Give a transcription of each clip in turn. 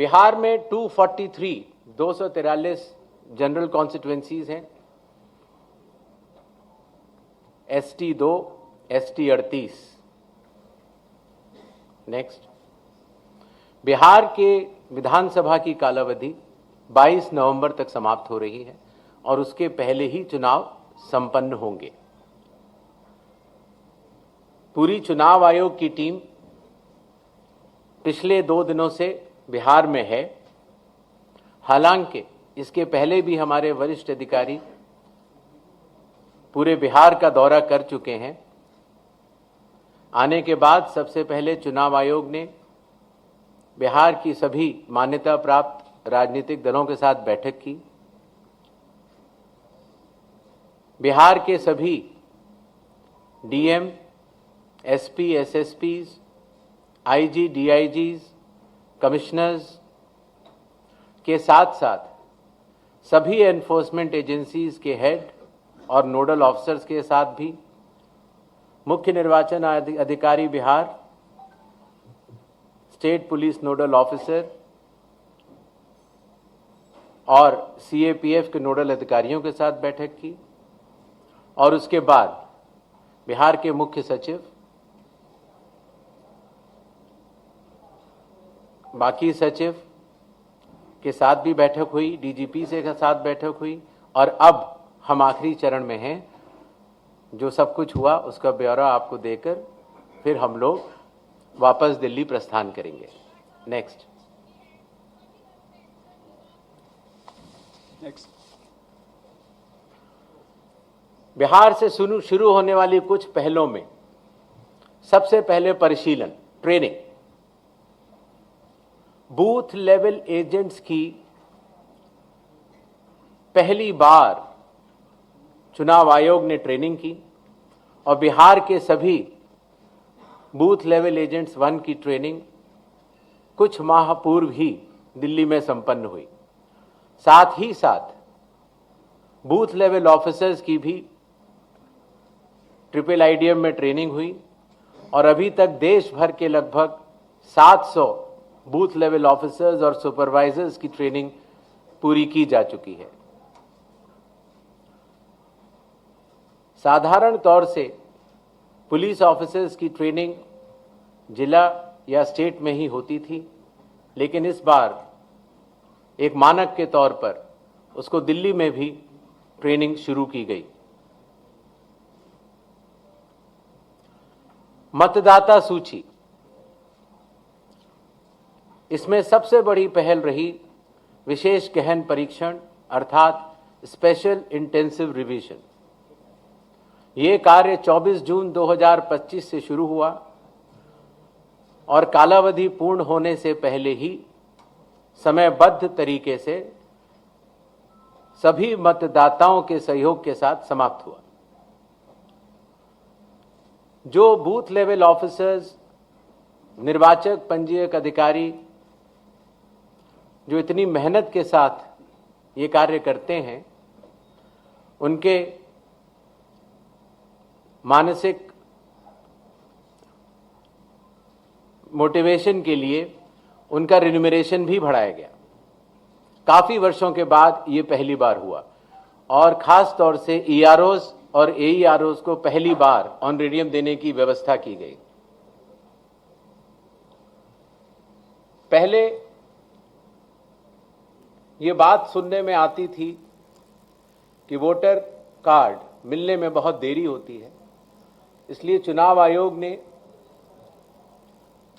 बिहार में 243 general constituencies हैं, ST 2, ST 38। Next, Bihar के विधानसभा की कालावधि 22 नवंबर तक समाप्त हो रही है और उसके पहले ही चुनाव संपन्न होंगे। पूरी चुनाव आयोग की टीम पिछले 2 दिनों से बिहार में है। हालांकि इसके पहले भी हमारे वरिष्ठ अधिकारी पूरे बिहार का दौरा कर चुके हैं। आने के बाद सबसे पहले चुनाव आयोग ने बिहार की सभी मान्यता प्राप्त राजनीतिक दलों के साथ बैठक की। बिहार के सभी डीएम, एसपी, एसएसपीज, आईजी, डीआईजीज, कमिश्नर्स के साथ साथ सभी एनफोर्समेंट एजेंसीज के हेड और नोडल ऑफिसर्स के साथ भी मुख्य निर्वाचन अधिकारी Bihar, state police nodal officer और सीएपीएफ के नोडल अधिकारियों के साथ बैठक की और उसके बाद बिहार के मुख्य सचिव, बाकी सचिव के साथ भी बैठक हुई, डीजीपी से के साथ बैठक हुई और अब हम आखिरी चरण में हैं। जो सब कुछ हुआ उसका ब्यौरा आपको देकर फिर हम लोग वापस दिल्ली प्रस्थान करेंगे। नेक्स्ट। बिहार से शुरू होने वाली कुछ पहलों में सबसे पहले परिशीलन, ट्रेनिंग। बूथ लेवल एजेंट्स की पहली बार चुनाव आयोग ने ट्रेनिंग की और बिहार के सभी बूथ लेवल एजेंट्स 1 की ट्रेनिंग कुछ माह पूर्व ही दिल्ली में संपन्न हुई। साथ ही साथ बूथ लेवल ऑफिसर्स की भी ट्रिपल आईडीएम में ट्रेनिंग हुई और अभी तक देश भर के लगभग 700 बूथ लेवल ऑफिसर्स और सुपरवाइजर्स की ट्रेनिंग पूरी की जा चुकी है। साधारण तौर से पुलिस ऑफिसर्स की ट्रेनिंग जिला या स्टेट में ही होती थी, लेकिन इस बार एक मानक के तौर पर उसको दिल्ली में भी ट्रेनिंग शुरू की गई। मतदाता सूची, इसमें सबसे बड़ी पहल रही विशेष गहन परीक्षण अर्थात स्पेशल इंटेंसिव रिवीजन। ये कार्य 24 जून 2025 से शुरू हुआ और कालावधि पूर्ण होने से पहले ही समयबद्ध तरीके से सभी मतदाताओं के सहयोग के साथ समाप्त हुआ। जो बूथ लेवल ऑफिसर्स, निर्वाचक पंजीयक अधिकारी जो इतनी मेहनत के साथ ये कार्य करते हैं, उनके मानसिक मोटिवेशन के लिए उनका रिन्यूमरेशन भी बढ़ाया गया। काफी वर्षों के बाद ये पहली बार हुआ और खास तौर से ईआरओज और एईआरओज को पहली बार ऑनरेडियम देने की व्यवस्था की गई। पहले ये बात सुनने में आती थी कि वोटर कार्ड मिलने में बहुत देरी होती है, इसलिए चुनाव आयोग ने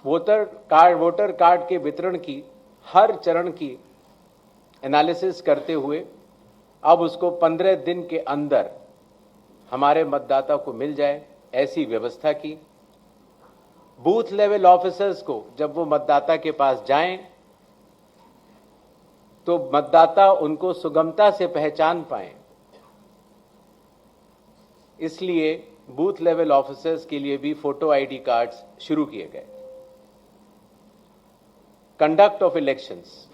वोटर कार्ड के वितरण की हर चरण की एनालिसिस करते हुए अब उसको 15 दिन के अंदर हमारे मतदाता को मिल जाए, ऐसी व्यवस्था की। बूथ लेवल ऑफिसर्स को जब वो मतदाता के पास जाएं तो मतदाता उनको सुगमता से पहचान पाएं, इसलिए बूथ लेवल ऑफिसर्स के लिए भी फोटो आईडी कार्ड्स शुरू किए गए। कंडक्ट ऑफ इलेक्शंस,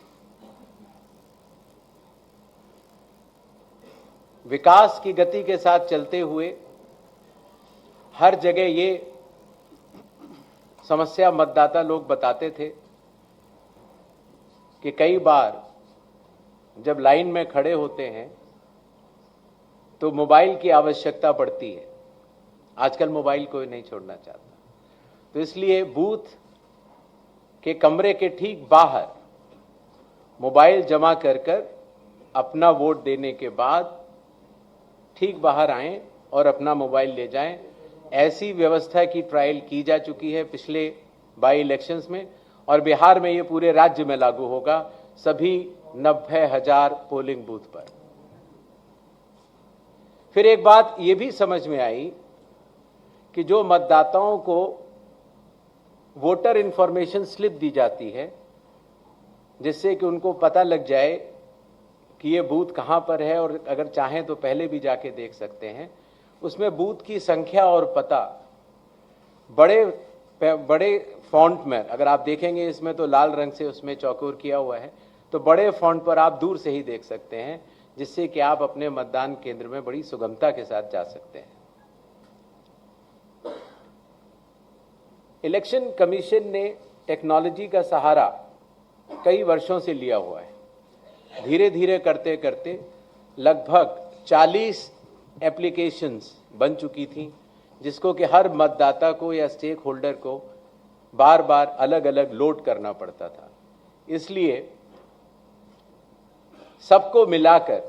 विकास की गति के साथ चलते हुए हर जगह ये समस्या मतदाता लोग बताते थे कि कई बार जब लाइन में खड़े होते हैं तो मोबाइल की आवश्यकता पड़ती है। आजकल मोबाइल कोई नहीं छोड़ना चाहता, तो इसलिए बूथ के कमरे के ठीक बाहर मोबाइल जमा कर अपना वोट देने के बाद ठीक बाहर आएं और अपना मोबाइल ले जाएं। ऐसी व्यवस्था की ट्रायल की जा चुकी है पिछले बाई इलेक्शंस में, और बिहार में ये पूरे राज्य में लागू होगा, सभी 90,000 पोलिंग बूथ पर। फिर एक बात ये भी समझ में आई कि जो मतदाताओं को वोटर इंफॉर्मेशन स्लिप दी जाती है, जिससे कि उनको पता लग जाए कि ये बूथ कहां पर है, और अगर चाहें तो पहले भी जाके देख सकते हैं, उसमें बूथ की संख्या और पता बड़े फॉन्ट में, अगर आप देखेंगे इसमें तो लाल रंग से उसमें चौकोर किया हुआ है, तो बड़े फॉन्ट पर आप दूर से ही देख सकते हैं, जिससे कि आप अपने मतदान केंद्र में बड़ी सुगमता के साथ जा सकते हैं। इलेक्शन कमीशन ने टेक्नोलॉजी का सहारा कई वर्षों से लिया हुआ है। धीरे धीरे करते करते लगभग 40 एप्लीकेशंस बन चुकी थी, जिसको कि हर मतदाता को या स्टेक होल्डर को बार बार अलग अलग लोड करना पड़ता था। इसलिए सबको मिलाकर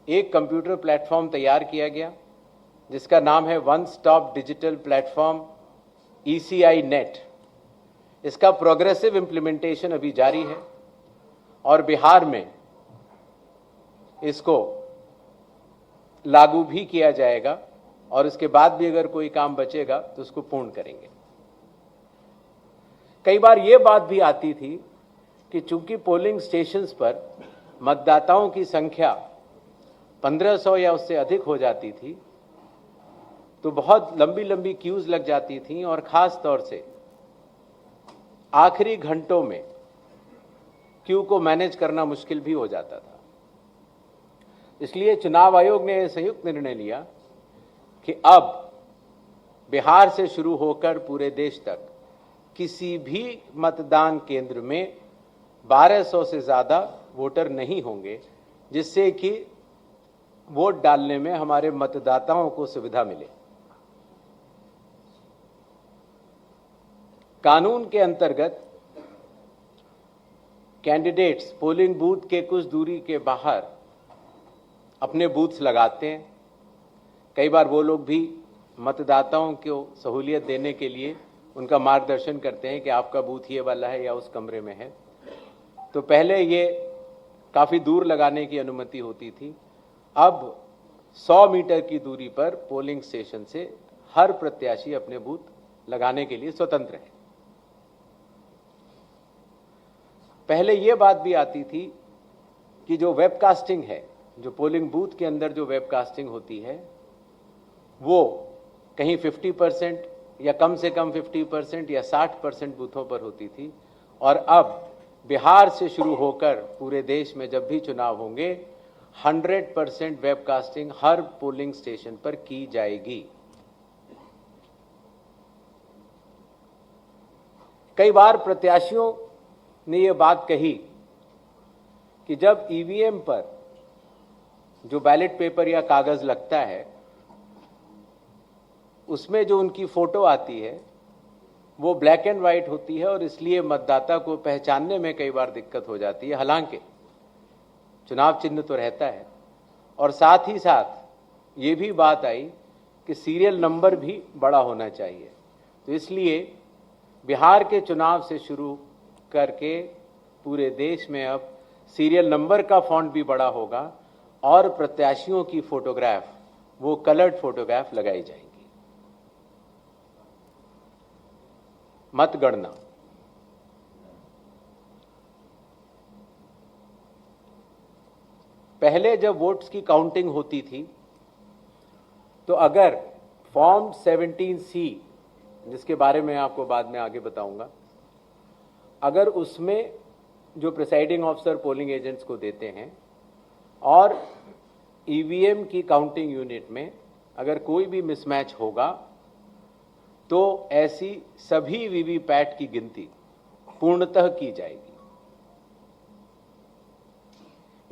एक कंप्यूटर प्लेटफॉर्म तैयार किया गया, जिसका नाम है one stop digital platform ECI net. इसका प्रोग्रेसिव इंप्लीमेंटेशन अभी जारी है और बिहार में इसको लागू भी किया जाएगा, और इसके बाद भी अगर कोई काम बचेगा तो उसको पूर्ण करेंगे। कई बार ये बात भी आती थी कि चूंकि पोलिंग स्टेशंस पर मतदाताओं की संख्या 1500 या उससे अधिक हो जाती थी, तो बहुत लंबी लंबी क्यूज लग जाती थी, और खास तौर से आखिरी घंटों में क्यू को मैनेज करना मुश्किल भी हो जाता था। इसलिए चुनाव आयोग ने संयुक्त निर्णय लिया कि अब बिहार से शुरू होकर पूरे देश तक किसी भी मतदान केंद्र में 1200 से ज्यादा वोटर नहीं होंगे, जिससे कि वोट डालने में हमारे मतदाताओं को सुविधा मिले। कानून के अंतर्गत कैंडिडेट्स पोलिंग बूथ के कुछ दूरी के बाहर अपने बूथ्स लगाते हैं। कई बार वो लोग भी मतदाताओं को सहूलियत देने के लिए उनका मार्गदर्शन करते हैं कि आपका बूथ ये वाला है या उस कमरे में है। तो पहले ये काफ़ी दूर लगाने की अनुमति होती थी, अब 100 मीटर की दूरी पर पोलिंग स्टेशन से हर प्रत्याशी अपने बूथ लगाने के लिए स्वतंत्र है। पहले ये बात भी आती थी कि जो वेबकास्टिंग है, जो पोलिंग बूथ के अंदर जो वेबकास्टिंग होती है, वो कहीं 50% या कम से कम 50% या 60% बूथों पर होती थी, और अब बिहार से शुरू होकर पूरे देश में जब भी चुनाव होंगे 100% वेबकास्टिंग हर पोलिंग स्टेशन पर की जाएगी। कई बार प्रत्याशियों ने यह बात कही कि जब ईवीएम पर जो बैलेट पेपर या कागज लगता है, उसमें जो उनकी फोटो आती है वो ब्लैक एंड वाइट होती है, और इसलिए मतदाता को पहचानने में कई बार दिक्कत हो जाती है। हालांकि चुनाव चिन्ह तो रहता है, और साथ ही साथ ये भी बात आई कि सीरियल नंबर भी बड़ा होना चाहिए। तो इसलिए बिहार के चुनाव से शुरू करके पूरे देश में अब सीरियल नंबर का फॉन्ट भी बड़ा होगा, और प्रत्याशियों की फोटोग्राफ वो कलर्ड फोटोग्राफ लगाई जाएंगी। मतगणना पहले जब वोट्स की काउंटिंग होती थी, तो अगर फॉर्म 17C, जिसके बारे में आपको बाद में आगे बताऊंगा, अगर उसमें जो प्रिसाइडिंग ऑफिसर पोलिंग एजेंट्स को देते हैं और ईवीएम की काउंटिंग यूनिट में अगर कोई भी मिसमैच होगा, तो ऐसी सभी वीवीपैट की गिनती पूर्णतः की जाएगी।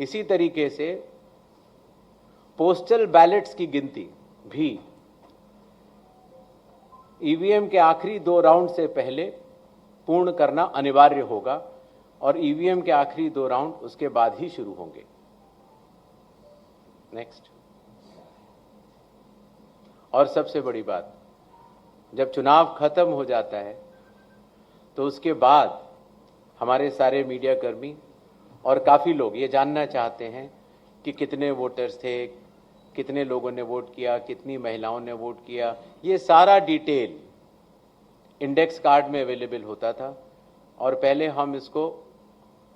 इसी तरीके से पोस्टल बैलेट्स की गिनती भी ईवीएम के आखिरी 2 राउंड से पहले पूर्ण करना अनिवार्य होगा और ईवीएम के आखिरी 2 राउंड उसके बाद ही शुरू होंगे। नेक्स्ट। और सबसे बड़ी बात, जब चुनाव खत्म हो जाता है तो उसके बाद हमारे सारे मीडिया कर्मी और काफ़ी लोग ये जानना चाहते हैं कि कितने वोटर्स थे, कितने लोगों ने वोट किया, कितनी महिलाओं ने वोट किया। ये सारा डिटेल इंडेक्स कार्ड में अवेलेबल होता था और पहले हम इसको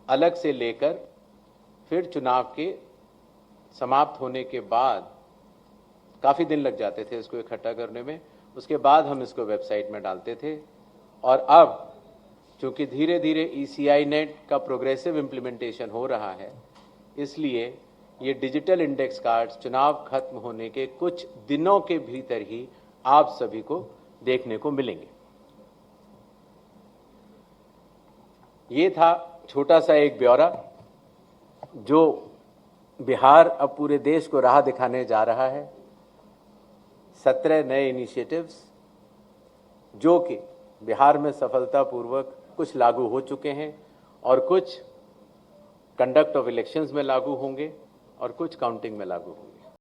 अलग से लेकर फिर चुनाव के समाप्त होने के बाद काफ़ी दिन लग जाते थे इसको इकट्ठा करने में, उसके बाद हम इसको वेबसाइट में डालते थे। और अब चूंकि धीरे धीरे ECI नेट का प्रोग्रेसिव इम्प्लीमेंटेशन हो रहा है, इसलिए ये डिजिटल इंडेक्स कार्ड्स चुनाव खत्म होने के कुछ दिनों के भीतर ही आप सभी को देखने को मिलेंगे। ये था छोटा सा एक ब्यौरा जो बिहार अब पूरे देश को राह दिखाने जा रहा है। 17 नए इनिशिएटिव्स जो कि बिहार में सफलतापूर्वक कुछ लागू हो चुके हैं और कुछ कंडक्ट ऑफ इलेक्शंस में लागू होंगे और कुछ काउंटिंग में लागू होंगे।